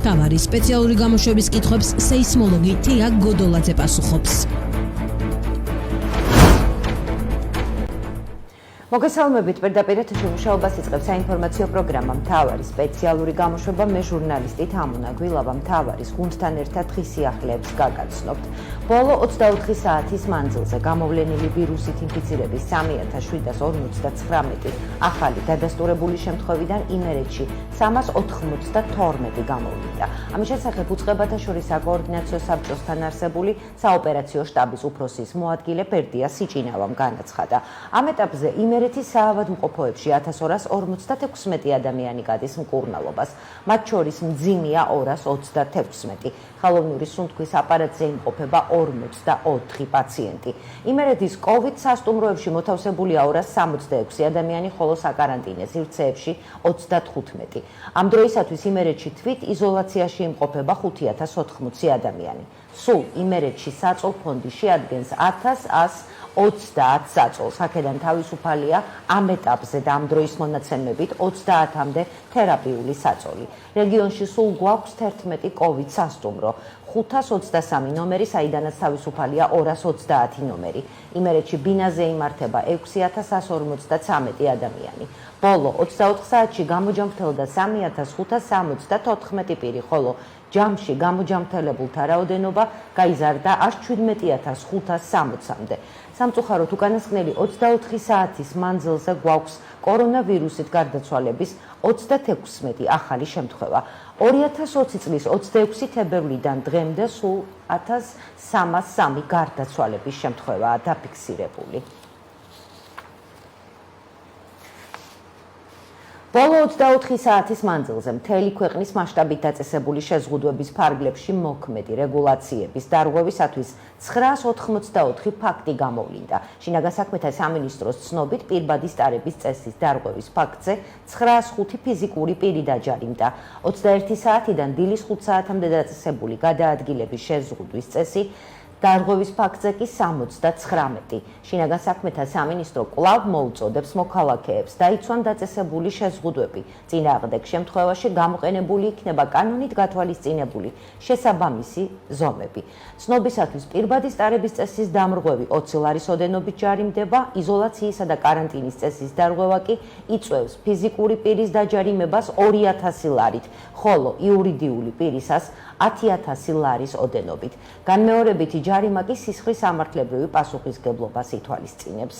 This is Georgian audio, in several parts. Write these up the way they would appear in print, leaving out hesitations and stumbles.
თავარი სპეციალური გამოშვების კითხვებს სეისმოლოგი თია გოდოლაძე პასუხობს. მოგესალმებით, პირდაპირ ეთერში მუშაობას იწყებს საინფორმაციო პროგრამა მთავარი სპეციალური გამოშვება. მე ჟურნალისტი თამუნა გვილავა მთავარის გუნდთან ერთად დღის სიახლეებს გაგაცნობთ. ბოლო 24 საათის მანძილზე გამოვლენილი ვირუსით ინფიცირების 3759 ახალი დადასტურებული შემთხვევიდან იმერეთში 392 გამოვლინდა. ამის შესახებ უწყებათა შორის საკოორდინაციო საბჭოსთან არსებული საოპერაციო შტაბის უფროსის მოადგილე ბერდია სიჭინავამ განაცხადა. ამ ეტაპზე იმერეთის საავადმყოფოებში 1256 ადამიანი გადის მკურნალობას, მათ შორის მძიმეა 226. ხელოვნური სუნთქვის აპარატზე იმყოფება 44 პაციენტი. იმერეთის COVID სასტუმროებში მოთავსებულია 266 ადამიანი, ხოლო საკარანტინე სივრცეებში 35. ამ დროისათვის იმერეთში თვით იზოლაციაში იმყოფება 5180 ადამიანი. სულ იმერეთში საწოლ ფონდი შეადგენს 1120 საწოლს, აქედან თავისუფალია ამ ეტაპზე და ამ დროის მონაცემებით 30-მდე თერაპიული საწოლი. რეგიონში სულ გვაქვს 11 COVID სასტუმრო, 523 ნომერი, საიდანაც თავისუფალია 230 ნომერი. იმერეთში ბინაზე იმართება 6153 ადამიანი. ბოლო 24 საათში გამოჯამრთელდა 3574 პირი, ხოლო ჯამში გამოჯამრთელებულთა რაოდენობა გაიზარდა 17560-მდე. სამწუხაროდ უკანასკნელი 24 საათის მანძილზე გვაქვს კორონავირუსით გარდაცვალების 36 ახალი შემთხვევა. 2020 წლის 26 თებერვლიდან დღემდე სულ 1303 გარდაცვალების შემთხვევაა დაფიქსირებული. ბოლო 24 საათის მანძილზე მთელი ქვეყნის მასშტაბით დაწესებული შეზღუდვების ფარგლებში მოქმედი რეგულაციების დარღვევისათვის 984 ფაქტი გამოვლინდა. შინაგან საქმეთა სამინისტროს ცნობით, პირბადის ტარების წესის დარღვევის ფაქტზე 905 ფიზიკური პირი დაჯარიმდა. 21 საათიდან დილის 5 საათამდე დაწესებული გადაადგილების შეზღუდვის წესი დარღვევის ფაქტზე კი 79. შინაგან საქმეთა სამინისტრო კვლავ მოუწოდებს მოქალაქეებს დაიცვან დაწესებული შეზღუდვები. წინააღმდეგ შემთხვევაში გამოყენებული იქნება კანონით გათვალისწინებული შესაბამისი ზომები. ცნობისათვის პირბადის ტარების წესის დამრღვევი 20 ლარის ოდენობით ჯარიმდება, იზოლაციისა და კარანტინის წესის დარღვევა კი იწვევს ფიზიკური პირის დაჯარიმებას 2000 ლარით, ხოლო იურიდიული პირისას 10000 ლარის ოდენობით. განმეორებითი ჯარიმა კი სისხლის სამართლებრივი პასუხისგებლობას ითვალისწინებს.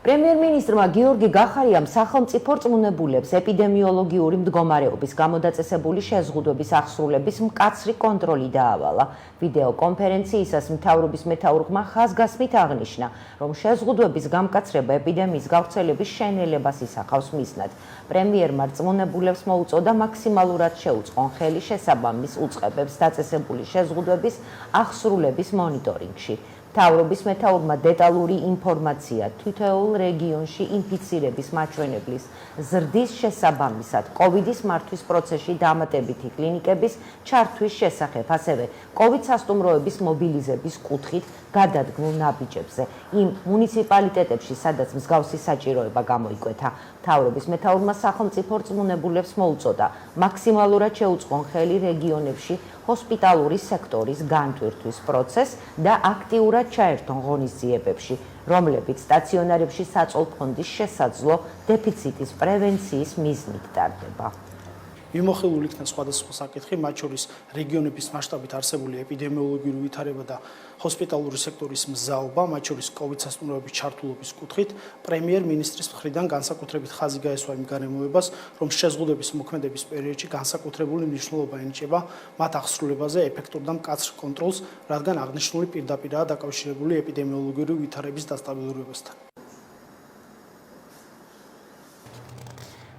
პრემიერ-მინისტრმა გიორგი გახარიამ სახელმწიფო რწმუნებულებს ეპიდემიოლოგიური მდგომარეობის გამოდაწესებული შეზღუდვების აღსრულების მკაცრი კონტროლი დაავალა. ვიდეო კონფერენციისას მთავრობის მეთაურმა ხაზგასმით აღნიშნა, რომ შეზღუდვების გამკაცრება ეპიდემიის გავრცელების შენელებას ისახავს მიზნად. პრემიერმა რწმუნებულებს მოუწოდა მაქსიმალურად შეუწყონ ხელი შესაბამის უწყებებს დაწესებული შეზღუდვების აღსრულების მონიტორინგში. მთავრობის მეთაურმა დეტალური ინფორმაცია თითოეულ რეგიონში ინფიცირების მაჩვენებლის ზრდის შესაბამისად COVID-ის მართვის პროცესში დამატებითი კლინიკების ჩართვის შესახებ, ასევე COVID სასტუმროების მობილიზების კუთხით გადადგმულ ნაბიჯებზე იმ მუნიციპალიტეტებში, სადაც მსგავსი საჭიროება გამოიკვეთა. მთავრობის მეთაურმა სახელმწიფო რწმუნებულებს მოუწოდა მაქსიმალურად შეუწყონ ხელი რეგიონებში ჰოსპიტალური სექტორის განტვირთვის პროცესს და აქტიურად ჩაერთონ ღონისძიებებში, რომლებიც სტაციონარებში საწოლ ფონდის შესაძლო დეფიციტის პრევენციის მიზნით ტარდება. მიმოხილული იქნა სხვადასხვა საკითხი, მათ შორის რეგიონების მასშტაბით არსებული ეპიდემიოლოგიური ვითარება და ჰოსპიტალური სექტორის მზაობა, მათ შორის COVID სასტუმროების ჩართულობის კუთხით, პრემიერ-მინისტრის მხრიდან განსაკუთრებით ხაზი გაესვა იმ გარემოებას, რომ შეზღუდვების მოქმედების პერიოდში განსაკუთრებული მნიშვნელობა ენიჭება მათ აღსრულებაზე ეფექტურ და მკაცრ კონტროლს, რადგან აღნიშნული პირდაპირაა დაკავშირებული ეპიდემიოლოგიური ვითარების დასტაბილურებასთან.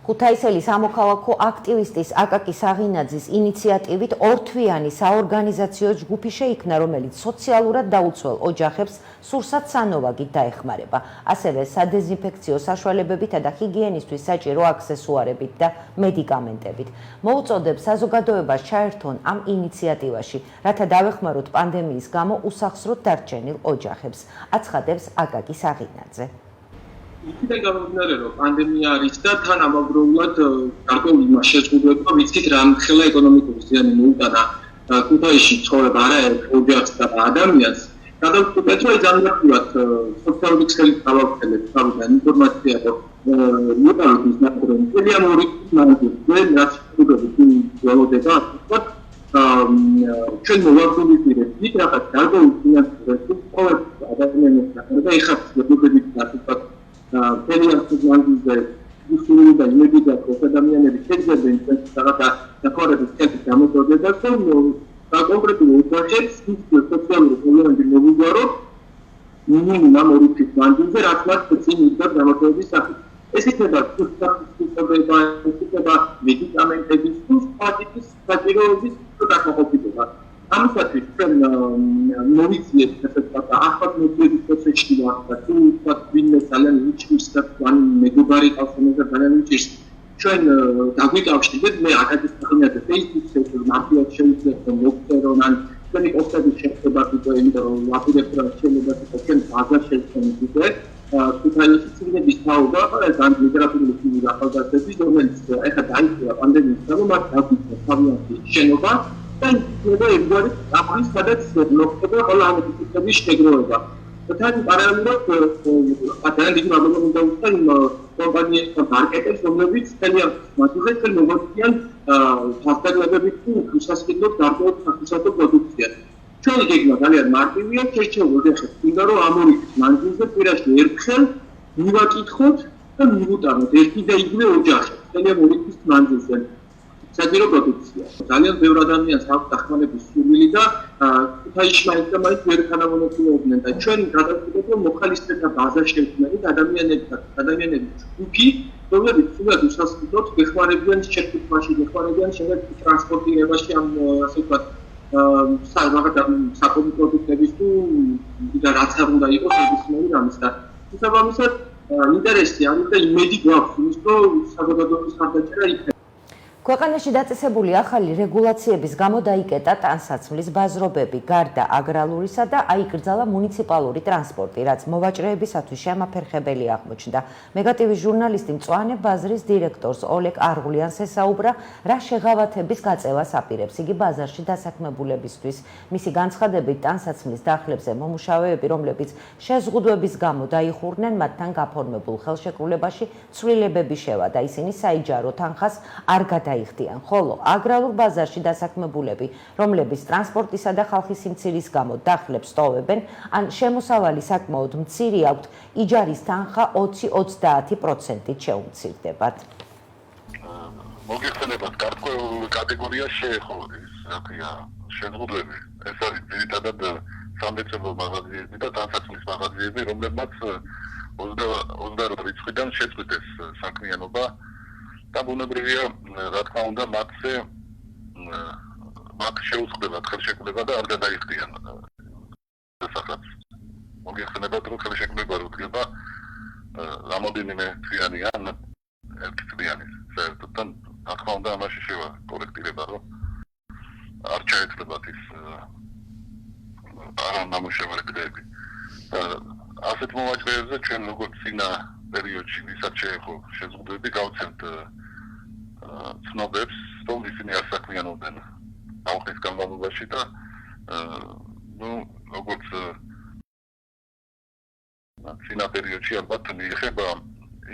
ქუთაისელი სამოქალაქო აქტივისტის აკაკი საღინაძის ინიციატივით ორთვიანი საორგანიზაციო ჯგუფი შეიქმნა, რომელიც სოციალურად დაუცველ ოჯახებს სურსათ-სანოვაგით დაეხმარება, ასევე სადეზინფექციო საშუალებებითა და ჰიგიენისთვის საჭირო აქსესუარებით და მედიკამენტებით. მოუწოდებს საზოგადოებას ჩაერთონ ამ ინიციატივაში, რათა დავეხმაროთ პანდემიის გამო უსახსროდ დარჩენილ ოჯახებს, აცხადებს აკაკი საღინაძე. იქიდან გამომდინარე, რომ პანდემია არის და თან ამავდროულად გარკვეულ იმას შეზღუდვება, ვიცით რა მხელა ეკონომიკური ზიანი მოუტანა ქუთაისში ცხოვრებ არაერთ ოჯახს და ადამიანს. გადავწყვეტ, რომ ძალიან სოციალური ქსელით გავაგრძელებ თავიდან ინფორმაცია, რომ მოდალით ის ნაკრები ძალიან ორი მანძილზე რაც ველოდება, ასე ჩვენ მოვაგვირდით იქ რაღაც გარკვეულ ფინანსურ ყოველ ადამიანის და ეხლა მოგებით ასე ფედერაციის მანძილზე ისინი და იმედი გაქვს ადამიანები შეძლებენ რაღაც დაკავების კეთილ გამოდოდებას და კონკრეტულ ოჯახებს სოციალური პრობლემები მოვუგვაროთ მინიმუმ ამ ორი წლის მანძილზე რაც მათ წინ იდგა გამოდოდების სახით. ეს იქნება სუპერფიციტობა, ისიქნება მედიკამენტების სპატიკის საჭიროების დაკავება. ამისათვის ჩვენ მოვიციეთ ასე ვთქვათ, ახალ მოდელის პროცესში ვართ და თუ ვთქვათ, ვინმე ძალიან უჭირს და ან მეგობარი ყავს, რომელსაც ძალიან უჭირს, ჩვენ დაგვიკავშირდეთ, მე აკადემიაზე Facebook-ზე მარტივად შევიძლია მოგწერონ ან ჩვენი პოსტები შეხვდებათ უკვე, იმიტომ რომ ვაპირებთ რა შეიძლება თქვა ჩვენ ბაზარ შევცემით ქუთაისში ციგნების თაობა და ლიტერატურული ციგნების ახალგაზრდების, რომელიც ეხლა დაიწყო პანდემიის გამო, მათ დაგვიწყდა თავიანთი შენობა და იქნება ერთგვარი აფრის, სადაც მოხდება ყველა ამ ციგნების შეგროვება. თან პარალელურად ძალიან დიდი მადლობა უნდა ვუხსნა იმ კომპანიებს და მარკეტებს, რომლებიც ძალიან მადლობა ჩვენ მოგვიწევენ ფასტაგლებებით თუ უსასყიდლოდ გარკვეულ სახისმეტყველო პროდუქციას. ჩვენი გეგმა ძალიან მარტივია, შეჩეულოთ ახლა თუნდა რომ ამ ორი მანძილზე პირაში ერთხელ მივაკითხოთ და მივუტანოთ ერთი და იგივე ოჯახი, ძალიან ორი თვის მანძილზე. საჭირო პროდუქცია. ძალიან ბევრ ადამიანს აქვს დახმარების სურვილი და ქუთაისში მაინც და მაინც ვერ თანამონაწილეობდნენ და ჩვენ გადავწყვეტეთ რომ მოხალისეთა ბაზა შევქმნით ადამიანების ჯგუფი, რომლებიც სულად უსასყიდლოდ გეხმარებიან შეკითხვაში, გეხმარებიან შემდეგ ტრანსპორტირებაში ამ ასე ვთქვათ საკონტროლო პროდუქტების თუ და რაც არ უნდა იყოს ნებისმიერი რამის და შესაბამისად ინტერესი არის და იმედი გვაქვს იმის რომ საზოგადოების ხარდაჭერა იქნება. ქვეყანაში დაწესებული ახალი რეგულაციების გამო დაიკეტა ტანსაცმლის ბაზრობები, გარდა აგრალურისა და აიკრძალა მუნიციპალური ტრანსპორტი, რაც მოვაჭრეებისათვის შემაფერხებელი აღმოჩნდა. მეგატივის ჟურნალისტი მწვანე ბაზრის დირექტორს ოლეგ არღულიანს ესაუბრა, რა შეღავათების გაწევას აპირებს იგი ბაზარში დასაქმებულებისთვის. მისი განცხადებით, ტანსაცმლის დახლებზე მომუშავეები, რომლებიც შეზღუდვების გამო დაიხურნენ, მათთან გაფორმებულ ხელშეკრულებაში ცვლილებები შევა და ისინი საიჯარო თანხას არ იხდიან, ხოლო აგრალურ ბაზარში დასაქმებულები, რომლებიც ტრანსპორტისა და ხალხის სიმცირის გამო დახლებს ტოვებენ, ან შემოსავალი საკმაოდ მცირე აქვთ, იჯარის თანხა 20-30%-ით შეუმცირდებათ. მოგეხსენებათ, გარკვეულ კატეგორიას შეეხო ეს, რა ქვია, შეზღუდვები. ეს არის ძირითადად სამრეწველო მაღაზიები და ტანსაცმლის მაღაზიები, რომლებმაც 28 რიცხვიდან შეწყვიტეს საქმიანობა. და ბუნებრივია, რა თქმა უნდა, მათ შეუწყდებათ ხელშეკრულება და არ გადაიხდიან დასახაც. მოგეხსენებათ, რომ ხელშეკრულება როდგება რამოდენიმე თვიანი ან ერთი თვიანი საერთოდ და რა თქმა უნდა, ამაში შევა კორექტირება, რომ არ ჩაეცლებათ ის არანამუშევარი დღეები. ასეთ მოვაჭრეებზე ჩვენ როგორც წინა პერიოდში ვისაც შეეხო შეზღუდვები გავცემთ ცნობებს, რომ ისინი არ საქმიანობდნენ ხალხის განმავლობაში და როგორც წინა პერიოდში ალბათ მიეხება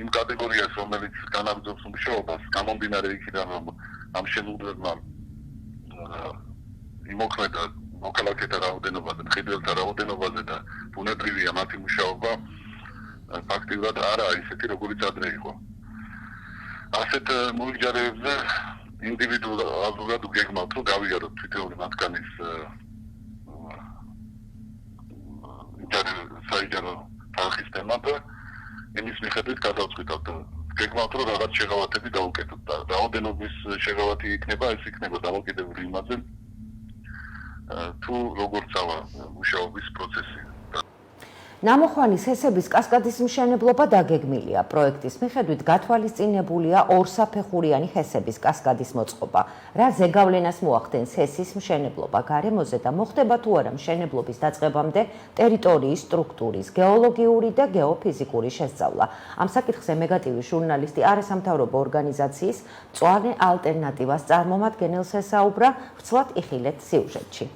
იმ კატეგორიას, რომელიც განაგრძობს მუშაობას, გამომდინარე იქიდან, რომ ამ შეზღუდვებმა იმოქმედა მოქალაქეთა რაოდენობაზე, მხედველთა რაოდენობაზე და ბუნებრივია მათი მუშაობა ფაქტიურად არაა ისეთი, როგორიც ადრე იყო. ასეთ მოიჯარეებზე ინდივიდუალურად გეგმავთ, რომ გავიაროთ თითოეული მათგანის საიჯარო თანხის თემა და იმის მიხედვით გადავწყვიტავთ. გეგმავთ, რომ რაღაც შეღავათები დავუკეთოთ და რაოდენობის შეღავათი იქნება, ეს იქნება დამოკიდებული იმაზე, თუ როგორ წავა მუშაობის პროცესი. ნამოხვანის ჰესების კასკადის მშენებლობა დაგეგმილია. პროექტის მიხედვით გათვალისწინებულია ორსაფეხურიანი ჰესების კასკადის მოწყობა. რა ზეგავლენას მოახდენს ჰესის მშენებლობა გარემოზე და მოხდება თუ არა მშენებლობის დაწყებამდე ტერიტორიის სტრუქტურის, გეოლოგიური და გეოფიზიკური შესწავლა. ამ საკითხზე მეგატივის ჟურნალისტი არასამთავრობო ორგანიზაციის მწვანე ალტერნატივას წარმომადგენელს ესაუბრა, ვრცლად იხილეთ სიუჟეტში.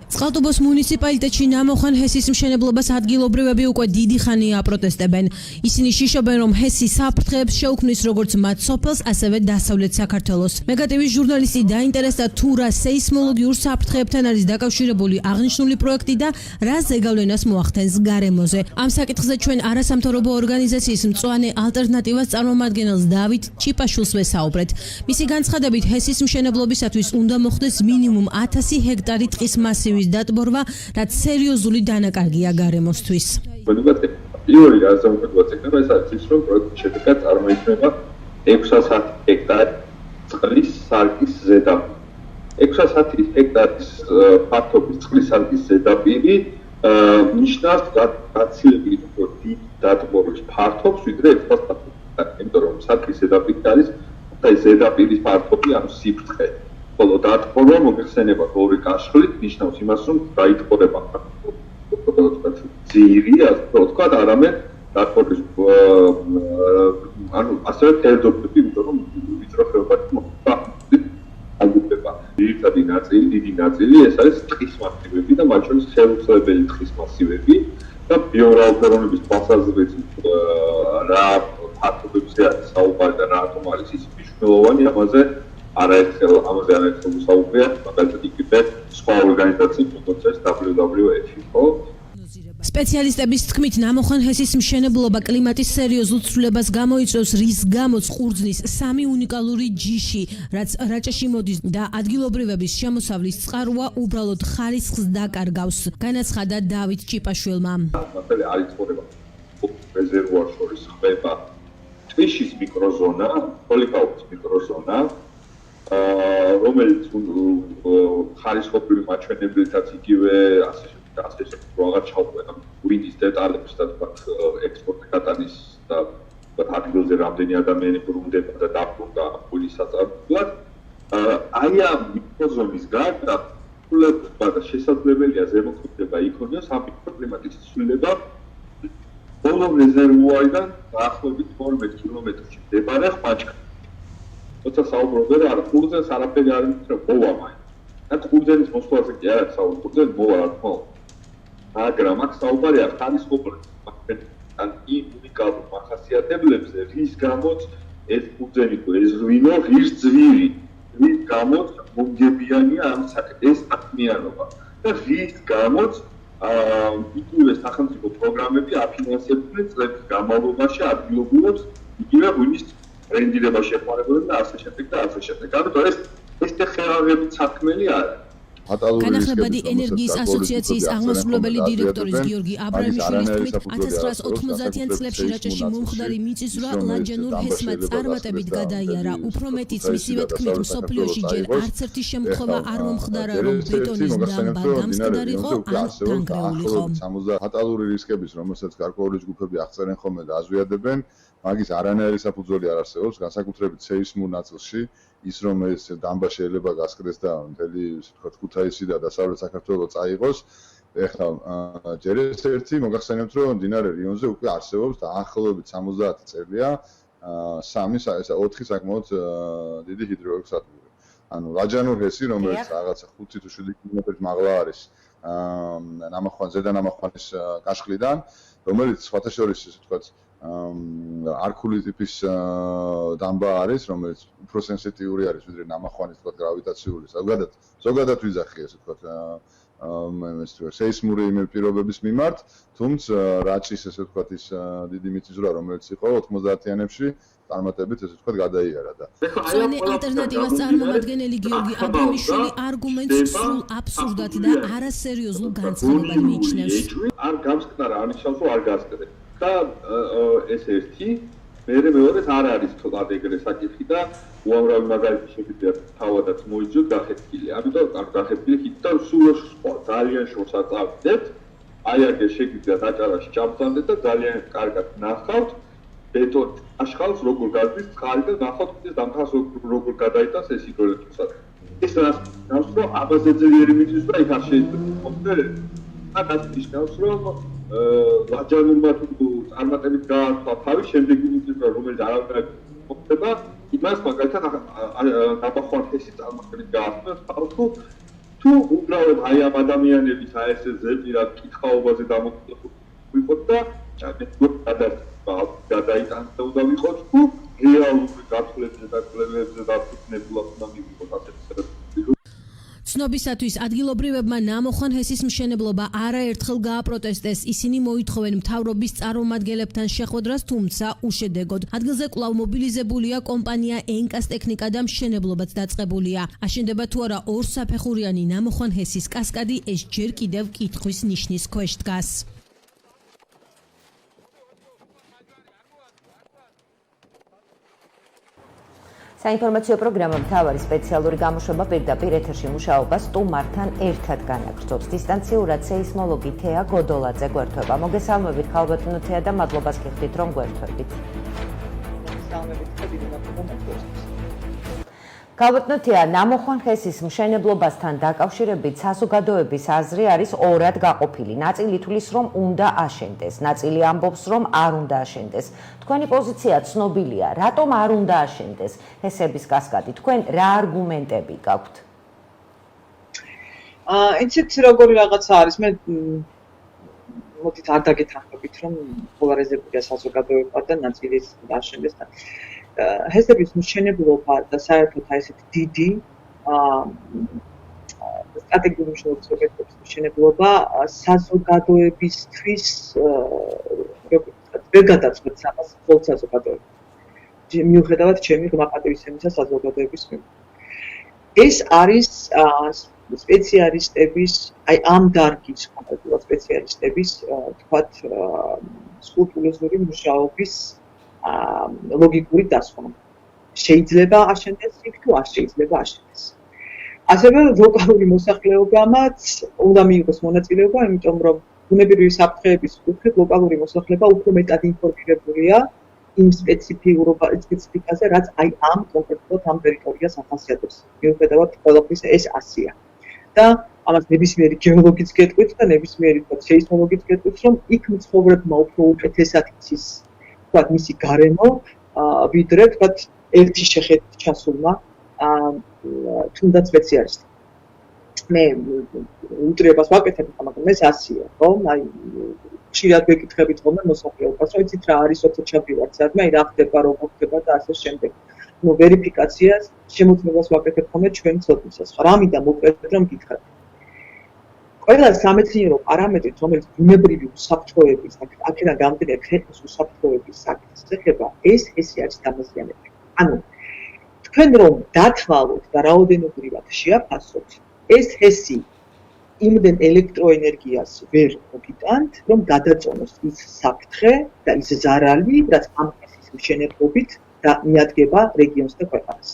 წყალტუბოს მუნიციპალიტეტში ნამოხვან ჰესის მშენებლობას ადგილობრივები უკვე დიდი ხანია აპროტესტებენ. ისინი შიშობენ, რომ ჰესი საფრთხეებს შეუქმნის როგორც მათ სოფელს, ასევე დასავლეთ საქართველოს. მეგატივის ჟურნალისტი დაინტერესდა თუ რა სეისმოლოგიურ საფრთხეებთან არის დაკავშირებული აღნიშნული პროექტი და რა ზეგავლენას მოახდენს გარემოზე. ამ საკითხზე ჩვენ არასამთავრობო ორგანიზაციის მწვანე ალტერნატივას წარმომადგენელს დავით ჩიპაშვილს ვესაუბრეთ. მისი განცხადებით, ჰესის მშენებლობისათვის უნდა მოხდეს მინიმუმ 1000 ჰექტარი ტყის მასივი დატბორვა, რაც სერიოზული დანაკარგია გარემოსთვის. პირველი რაზეულებაც იქნება ეს არის ის, რომ პროექტის შედეგად წარმოიქმნება 610 ჰექტარი წყლის სარკის ზედაპირი. 610 ჰექტარის ფართობის წყლის სარკის ზედაპირი ნიშნავს გაცილებით უფრო დიდ დატბორვის ფართობს, ვიდრე 610 ჰექტარი, იმიტომ რომ სარკის ზედაპირი არის ზედაპირის ფართობი, ანუ სიფრთხე. ხოლო დატბორვა მოიხსენება ორი კაშხლით, ნიშნავს იმას, რომ დაიტბორება ძირი, ასე ვთქვათ, არამედ დატბორვის ანუ ასევე ფერდობები, იმიტომ რომ ვიწრო ხეობაში მოხდა აგებება. ძირითადი ნაწილი, დიდი ნაწილი ეს არის ტყის მასივები და მათ შორის ხელუხლებელი ტყის მასივები და ბიომრავალფეროვნების თვალსაზრისით რა ფაქტორებზე არის საუბარი და რატომ არის ის მნიშვნელოვანი, ამაზე არაერთხელ საუბრია, მაგალითად იქნება სხვა ორგანიზაციები, როგორც ეს WWF, ხო? სპეციალისტების თქმით, ნამოხვან ჰესის მშენებლობა კლიმატის სერიოზულ ცვლილებას გამოიწვევს, რის გამოც ყურძნის 3 უნიკალური ჯიში, რაც რაჭაში მოდის და ადგილობრივების შემოსავლის წყაროა უბრალოდ ხარისხს დაკარგავს, განაცხადა დავით ჩიპაშვილმა. მასალა არ იწურება რეზერვუარს შორის ხდება ტვიშის მიკროზონა, პოლიკაურის მიკროზონა, რომელიც ხარისხობრივი მაჩვენებელთაც იგივე ასე რაღაც ჩავყვენა ღვინის დეტალებს და თქვათ ექსპორტ გატანის და ადგილზე რამდენი ადამიანი ბრუნდება და დაბრუნდა ღვინის საწარმოებლად. აი ამ მიკროზონის გარდა სრულდება და შესაძლებელია ზემოქმედება იქონიოს ამ მიკროკლიმატის ცვლილება ბოლო რეზერვუარიდან დაახლოებით 12 კილომეტრში მდებარე ხვაჩკა. როცა საუბრობ რა ყურძენს არაფერი არ მითხრა მოვა მაინც. და ყურძენის მოსვლაზე კი არ საუბრობ, ყურძენი მოვა რა თქმა უნდა. მაგრამ აქ საუბარია ხარისხობრივ ან უნიკალურ მახასიათებლებზე, რის გამოც ეს ყურძენი თუ ეს ღვინო ღირსძვირი, რის გამოც მომგებიანია ამ ეს საქმიანობა და რის გამოც იგივე სახელმწიფო პროგრამები აფინანსებდნენ წლების განმავლობაში ადგილობრივებს იგივე ღვინის რენდირება შეყვარებოდნენ და ასე შემდეგ და ასე შემდეგ. ამიტომ ეს ტექნოლოგიების საქმელი არის. განახლებადი ენერგიის ასოციაციის აღმასრულებელი დირექტორის გიორგი აბრამიშვილის თქმით, 1990-იან წლებში რაჭაში მომხდარი მიწისძვრა ლაჯანურ ჰესმა წარმატებით გადაიარა. უფრო მეტიც, მისივე თქმით, მსოფლიოში ჯერ არც ერთი შემთხვევა არ მომხდარა, რომ ბეტონის დამბა გამსკდარიყო ან დანგრეულიყო. 70 ფატალური რისკების, რომელსაც გარკვეული ჯგუფები აღწერენ ხოლმე და აზვიადებენ, მაგის არანაირი საფუძველი არ არსებობს, განსაკუთრებით სეისმურ ნაწილში. ის რომ ეს დამბა შეიძლება გასკდეს და მთელი ვთქვათ ქუთაისი და დასავლეთ საქართველოს წაიღოს. ეხლა ჯერ ერთი მოგახსენებთ რომ მდინარე რიონზე უკვე არსებობს და ახლობით 70 წელია 4 საკმაოდ დიდი ჰიდროელექტროსადგური. ანუ ლაჯანურ ჰესი რომელიც რაღაცა 5 თუ 7 კილომეტრით მაღლა არის ზედა ნამახვანის კაშხლიდან, რომელიც სხვათა შორის ესე ვთქვათ არქული ტიპის დამბა არის, რომელიც უფრო სენსიტიური არის ვიდრე ნამახვანის თქვა გრავიტაციული. ზოგადად ვიძახი ესე ვთქვათ სეისმური პირობების მიმართ, თუმცა რაჭის ესე ვთქვათ ის დიდი მიწისძვრა რომელიც იყო 90-იანებში წარმატებით ესე ვთქვათ გადაიარა და მწვანე ალტერნატივას წარმომადგენელი გიორგი აბრამიშვილი არგუმენტს სრულ აბსურდად და არასერიოზულ განცხადებად მიიჩნევს. არ გამსკდარა, არ ნიშნავს რომ არ გასკდე. და ეს ერთი მეორე არ არის თქო ეგრე საკითხი და უამრავი მაგალითი შეგვიძლია თავადაც მოიძიოთ გახეთქილი. ამიტომ გახეთქილი ხით და სულ ძალიან შორს აწავდეთ აიარგეს შეგიძლია დაჭარაში ჩამწვანდეთ და ძალიან კარგად ნახავთ ბეტონი აშხალს როგორ გადის წყალი და ნახავთ ის დამთას როგორ გადაიტანს ეს ჰიდროელექტროსადგური. ეს რას ნიშნავს რომ აბაზე ძლიერი მიწის და იქ არ შეიძლება ყოფნე ამას ნიშნავს რომ ლაჯანურმა თუ წარმატებით გაართვა თავი შემდეგი მიწის რომელიც არავინ ყოფდება იმას მაგალითად ნაბახვარ ფესი წარმატებით გაართვა თუ უბრალოდ აი ამ ადამიანების აი ეს ზეპირად კითხაობაზე დამოკიდებული ვიყოთ და გადაიტანს და უნდა ვიყოთ თუ რეალური გათვლებზე და კვლევებზე დაფუძნებულად უნდა მივიღოთ ასეთი ცნობისათვის ადგილობრივებმა ნამოხვან ჰესის მშენებლობა არაერთხელ გააპროტესტეს. ისინი მოითხოვენ მთავრობის წარმომადგენლებთან შეხვედრას, თუმცა უშედეგოდ. ადგილზე კვლავ მობილიზებულია კომპანია ენკას ტექნიკა და მშენებლობაც დაწყებულია. აშენდება თუ არა ორსაფეხურიანი ნამოხვან ჰესის კასკადი, ეს ჯერ კიდევ კითხვის ნიშნის ქვეშ დგას. საინფორმაციო პროგრამა მთავარი სპეციალური გამოშვება პირდაპირ ეთერში მუშაობას სტუმართან ერთად განაგრძობს. დისტანციურად სეისმოლოგი თეა გოდოლაძე გვერდება. მოგესალმებით ქალბატონო თეა და მადლობას გიხდით რომ გვერდებით. ქალბატონო თეა, ნამოხვან ჰესის მშენებლობასთან დაკავშირებით საზოგადოების აზრი არის ორად გაყოფილი. ნაწილი თვლის რომ უნდა აშენდეს, ნაწილი ამბობს რომ არ უნდა აშენდეს. თქვენი პოზიცია ცნობილია, რატომ არ უნდა აშენდეს ჰესების კასკადი? თქვენ რა არგუმენტები გაქვთ? იცით როგორი რაღაცა არის, მე მოდით არ დაგეთანხმებით რომ პოლარიზებულია საზოგადოება და ნაწილი აშენდეს და ჰესების მშენებლობა და საერთოდ აი ესეთი დიდი სტრატეგიული მნიშვნელობის მშენებლობა საზოგადოებისთვის ვერ გადაწყვეტს ამას მხოლოდ საზოგადოება. მიუხედავად ჩემი ღრმა პატივისცემისა საზოგადოების მიმართ. ეს არის სპეციალისტების, აი ამ დარგის კონკრეტულად სპეციალისტების, თქვათ, სკულპტურული მუშაობის ლოგიკური დასკვნა. შეიძლება აშენდეს იქ თუ არ შეიძლება აშენდეს. ასევე ლოკალური მოსახლეობამაც უნდა მიიღოს მონაწილეობა, იმიტომ რომ ბუნებრივი საფრთხეების კუთხით ლოკალური მოსახლეობა უფრო მეტად ინფორმირებულია იმ სპეციფიკაზე, რაც აი ამ კონკრეტულად ამ ტერიტორიას ახასიათებს. მიუხედავად ყველაფრისა ეს ასია. და ამას ნებისმიერი გეოლოგიც გეტყვით და ნებისმიერი სეისმოლოგიც გეტყვით, რომ იქ მცხოვრებმა უფრო უკეთესად იცის თქვათ მისი გარემო, ვიდრე თქვათ ერთი შეხედვით ჩასულმა თუნდაც სპეციალისტი. მე უტრიებას ვაკეთებ, მაგრამ ეს ასია, ხო? აი ხშირად ვეკითხებით ხოლმე მოსახლეობას, რომ იცით რა არის ოთოჩაბი ვარ სადმე, აი რა ხდება, როგორ ხდება და ასე შემდეგ. ნუ ვერიფიკაციას, შემოწმებას ვაკეთებ ხოლმე ჩვენ ცოდნისას. რამიდან მოკლედ რომ გითხრათ. ყველა სამეცნიერო პარამეტრით, რომელიც ბუნებრივი უსაფრთხოების, აქედან გამომდინარე ქვეყნის უსაფრთხოების საკითხს ეხება, ეს არის დამაზიანებელი. ანუ თქვენ რომ დათვალოთ და რაოდენობრივად შეაფასოთ, ეს ჰესი იმდენ ელექტროენერგიას ვერ მოგიტანთ, რომ გადაწონოს ის საფრთხე და ის ზარალი, რაც ამ ჰესის მშენებლობით და მიადგება რეგიონს და ქვეყანას.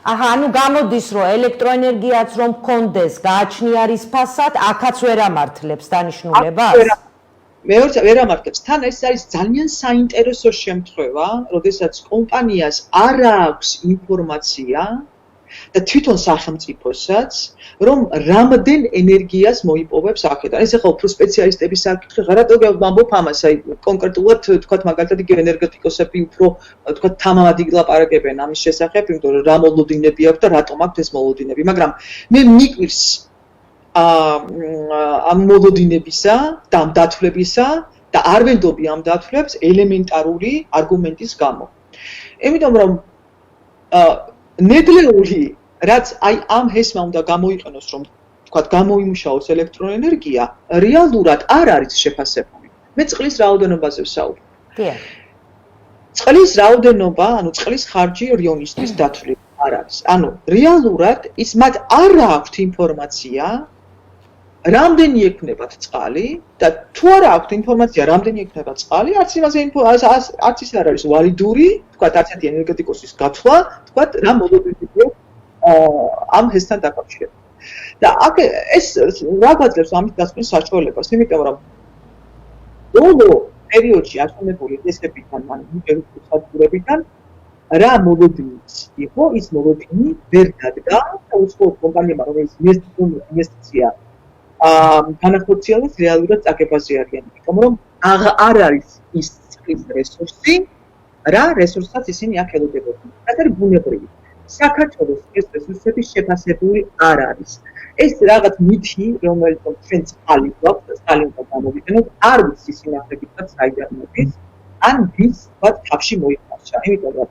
აჰა, ანუ გამოდის რომ ელექტროენერგიაც რომ მქონდეს, გააჩნიარის ფასად, აქაც ვერ ამართლებს დანიშნულებას? ვერ ამართლებს. თან ეს არის ძალიან საინტერესო შემთხვევა, როდესაც კომპანიას არ აქვს ინფორმაცია და თვითონ სახელმწიფოსაც, რომ რამდენ ენერგიას მოიპოვებს აქედან. ეს ახლა უფრო სპეციალისტების საკითხი, რატო ვამბობ ამას, აი კონკრეტულად თქვათ მაგალითად იგი ენერგეტიკოსები უფრო თქვათ თამამად ილაპარაკებენ ამის შესახებ, იმიტომ რომ რა მოლოდინები აქვს და რატომ აქვს ეს მოლოდინები, მაგრამ მე მიკვირს ამ მოლოდინებისა და ამ დათვლებისა და არ ვენდობი ამ დათვლებს ელემენტარული არგუმენტის გამო. იმიტომ რომ ნედლეული, რაც აი ამ ჰესმა უნდა გამოიყენოს, რომ თქვათ გამოიმუშაოს ელექტროენერგია, რეალურად არ არის შეფასებული. მე წყლის რაოდენობაზე ვსაუბრობ. დიახ. წყლის რაოდენობა, ანუ წყლის ხარჯი რიონისთვის დათვლილი არ არის. ანუ რეალურად ის მათ არ აქვთ ინფორმაცია, რამდენი ექნებათ წყალი და თუ არა აქვთ ინფორმაცია, რამდენი ექნება წყალი, არც ის არ არის ვალიდური, თქვათ არცერთი ენერგეტიკოსის გათვლა, თქვათ რა მოლოდინები ამ ჰესთან დაკავშირებით. და აქ ეს რა გვაძლევს ამის დასკვნის საშუალებას, იმიტომ რომ ბოლო პერიოდში ასრულებული წესებიდან, ანუ სადგურებიდან რა მოლოდინიც იყო, ის მოლოდინი ვერ დადგა და უცხოურ კომპანიებმა, რომელიც ინვესტიცია განახორციელეს რეალურად წაგებაზე არიან, იმიტომ რომ არ არის ის წყლის რესურსი, რა რესურსაც ისინი აქ ელოდებოდნენ. ეს არის ბუნებრივი. საქართველოს ეს რესურსები შეფასებული არ არის. ეს რაღაც მითი, რომელიც ჩვენ წყალი გვაქვს, წყალიდან გამოვიდნენ, არ ვიცი სინახლებითაც საიდან მოდის, ან ვის ვთქვათ თავში მოიხარშა. იმიტომ რომ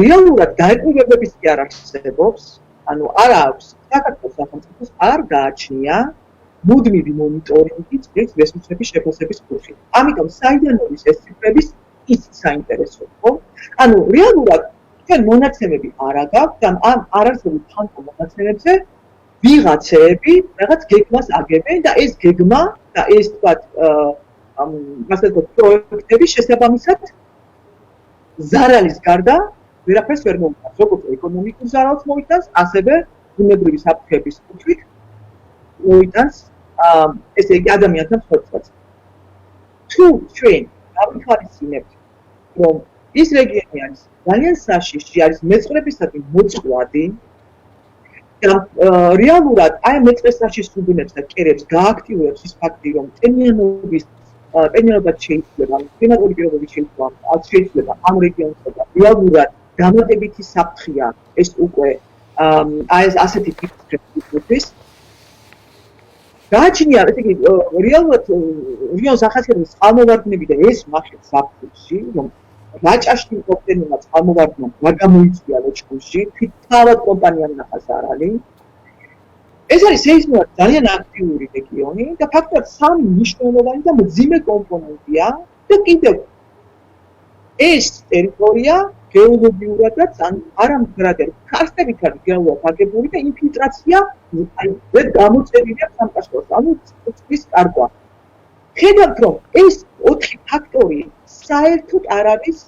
რეალურად დაეკვირვებების კი არ არსებობს, ანუ არ აქვს საქართველოს სახელმწიფოს არ გააჩნია მუდმივი მონიტორინგი წყლის რესურსების შეფასების კუთხით. ამიტომ საიდან მოდის ეს ციფრების ის საინტერესო ხო? ანუ რეალურად ჩვენ მონაცემები არ აქვს, ან არარსებულ თანხმობ მონაცემებზე ვიღაცები რაღაც გეგმას აგებენ და ეს გეგმა და ეს თქვათ ასე ვთქვათ პროექტები შესაბამისად ზარალის გარდა ვერაფერს ვერ მოიტანს, როგორც ეკონომიკურ ზარალს მოიტანს, ასევე ბუნებრივი საფრთხეების კუთხით მოიტანს ესე იგი ადამიანთა მსხვერპლად. თუ ჩვენ გავიხარისინებთ, რომ ის რეგიონი არის ძალიან საშიში, არის მეწყრებისადმი მოწყვლადი და რეალურად აი მეწყრესაშიშ სუბინებს და კერებს გააქტიურებს ის ფაქტი, რომ ტენიანობა შეიძლება, კლიმატური პირობები შეიძლება ამ რეგიონსა და რეალურად დამატებითი საფრთხეა ეს უკვე აი ეს ასეთი ფიქრების გააჩნია, ესე იგი რეალურად რეგიონს ახასიათებს წყალმოვარდნები და ეს მახეთ საფრთხეში, რომ რაჭაში მყოფნებმა წყალმოვარდნამ რა გამოიწვია ლოჩხუმში, თავად კომპანიამ ნახას არ არის. ეს არის სეისმურად ძალიან აქტიური რეგიონი და ფაქტობრივად სამი მნიშვნელოვანი და მძიმე კომპონენტია და კიდევ ეს ტერიტორია გეოლოგიურადაც არამდგრად კარსტებით არის გეოლოგიურად აგებული და ინფილტრაცია ვერ გამოწევია სამკაშხლოს, ანუ წყლის კარგვა. ხედავთ რომ ეს 4 ფაქტორი საერთოდ არ არის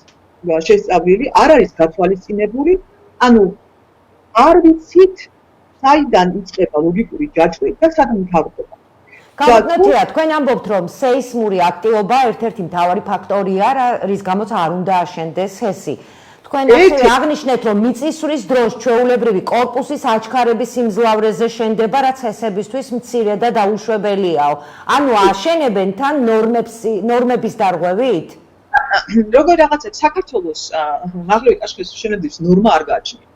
შესწავლილი, არ არის გათვალისწინებული, ანუ არ ვიცით საიდან იწყება ლოგიკური ჯაჭვი და სად მთავრდება. გამოგნეთია, თქვენ ამბობთ, რომ სეისმური აქტივობა ერთ-ერთი მთავარი ფაქტორია, რის გამოც არ უნდა აშენდეს ჰესი. თქვენ ასევე აღნიშნეთ, რომ მიწისძვრის დროს ჩვეულებრივი კორპუსის აჩქარების სიმძლავრეზე შენდება, რაც ჰესებისთვის მცირე და დაუშვებელიაო. ანუ აშენებენ თან ნორმების დარღვევით? როგორ რაღაცა საქართველოს მაღლობი კაშხლის შენების ნორმა არ გააჩნია.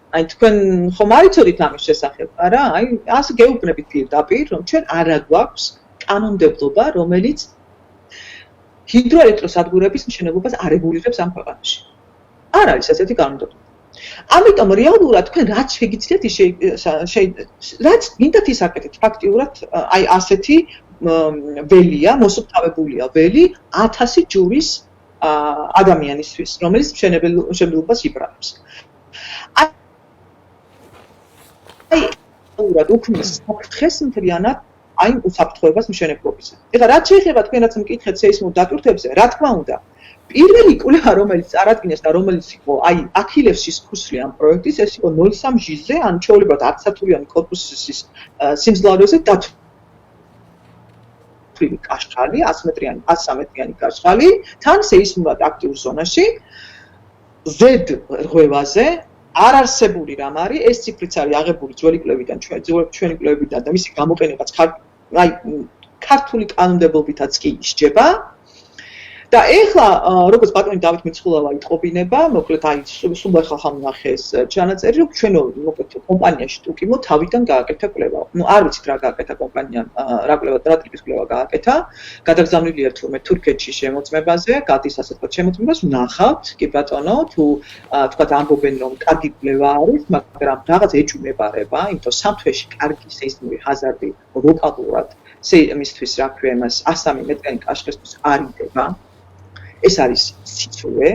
აი თქვენ ხომ არ იცოდით ამის შესახებ, არა? აი ასე გეუბნებით პირდაპირ, რომ ჩვენ არ გვაქვს კანონმდებლობა, რომელიც ჰიდროელექტროსადგურების მშენებლობას არეგულირებს ამ ქვეყანაში. არ არის ასეთი კანონმდებლობა. ამიტომ რეალურად თქვენ რაც შეგიძლიათ რაც მინდათ ის აკეთეთ, ფაქტიურად აი ასეთი ველია, მოსუფთავებულია ველი 1000 ჯურის ადამიანისთვის, რომელიც მშენებლობას იბრალებს. აი, რეალურად უქმნის საფრთხეს მთლიანად აი უსაფრთხოებას მშენებლობისა. ეხლა რაც შეიძლება თქვენაც მკითხეთ სეისმურ დატვირთვებზე, რა თქმა უნდა, პირველი კვლევა, რომელიც წარადგინეს და რომელიც იყო აი აქილევსის ქუსლი ამ პროექტის, ეს იყო 0.3 ჟ-ზე, ან ჩვეულებრივად 10 სართულიანი კორპუსის სიმძლავრეზე დათვლილი კაშხალი, 100 მეტრიანი კაშხალი, თან სეისმურად აქტიურ ზონაში, ზედ რღვევაზე არარსებული რამ არის, ეს ციფრიც არის აღებული ძველი კვლევიდან, ჩვენი კვლევებიდან და მისი გამოყენებაც აი ქართული კანონმდებლობითაც კი ისჯება. და ეხლა როგორც ბატონი დავით მიცხოველავა იტყობინება, მოკლედ აი სულ ახლა ხამნახეს ჩანაწერი, რომ ჩვენო მოკლედ კომპანიაში ტუკიმო თავიდან გააკეთა კვლევა. ნუ არ ვიცით რა გააკეთა კომპანიამ, რა კვლევა, რა ტიპის კვლევა გააკეთა. გადაგზავნილია თურმე თურქეთში შემოწმებაზე, გადის ასე ვთქვათ შემოწმებას, ვნახავთ, კი ბატონო, თუ ვთქვათ ამბობენ რომ კარგი კვლევა არის, მაგრამ რაღაც ეჭვმებარება, იმიტომ სამ თვეში კარგი სეისმური ჰაზარდი ლოკალურად მისთვის რა ქვია იმას 103 მეტრიანი კაშხლისთვის არ იდება. ეს არის სიცოცხლე.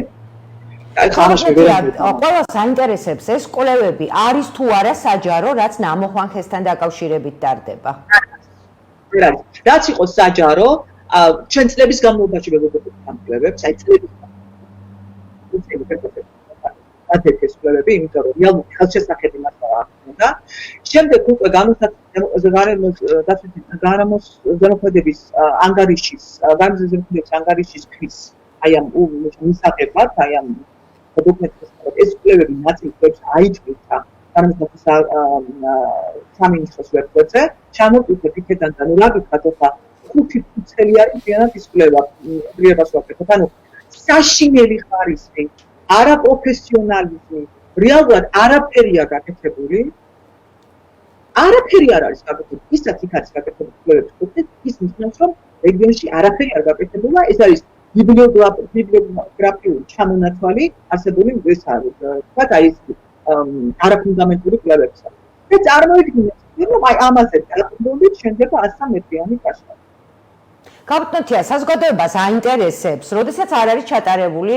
ყველა საინტერესებს ეს კვლევები არის თუ არა საჯარო, რაც ნამოხვან ხესთან დაკავშირებით ტარდება. რაც იყოს საჯარო, ჩვენ წლების განმავლობაში ვებობთ ამ კვლევებს, აი წლების განმავლობაში. ეს კვლევები, იმიტომ რომ რეალურად ხელშესახები მასალა და შემდეგ უკვე გარემოს ზემოქმედების ანგარიშის ქვის აი ამ მისაღებად, აი ამ დოკუმენტის ეს კვლევები ნაწილებს აიწვია სამინისტროს ვებგვერდზე, ჩამოვიდნენ იქიდან და ნუ რა გითხრათ ახლა 5 წელი არის ძიანად ის კვლევა პრიებას ვაკეთებ. ანუ საშინელი ხარისხი, არაპროფესიონალიზმი, რეალურად არაფერია გაკეთებული. არაფერი არ არის გაკეთებული. ისაც იქ არის გაკეთებული კვლევების კუთხით, ის ნიშნავს, რომ რეგიონში არაფერი არ გაკეთებულა, ეს არის ბიბლიოგრაფიული ჩამონათვალი არსებული ეს არის, თქვათ აი ეს არაფუნდამენტური კვლევებისა. და წარმოიდგინეთ, რომ აი ამაზე დაყრდნობით შემდეგ 100 მეტრიანი კაშხალი. კაპიტანია, საზოგადოებას აინტერესებს, როდესაც არ არის ჩატარებული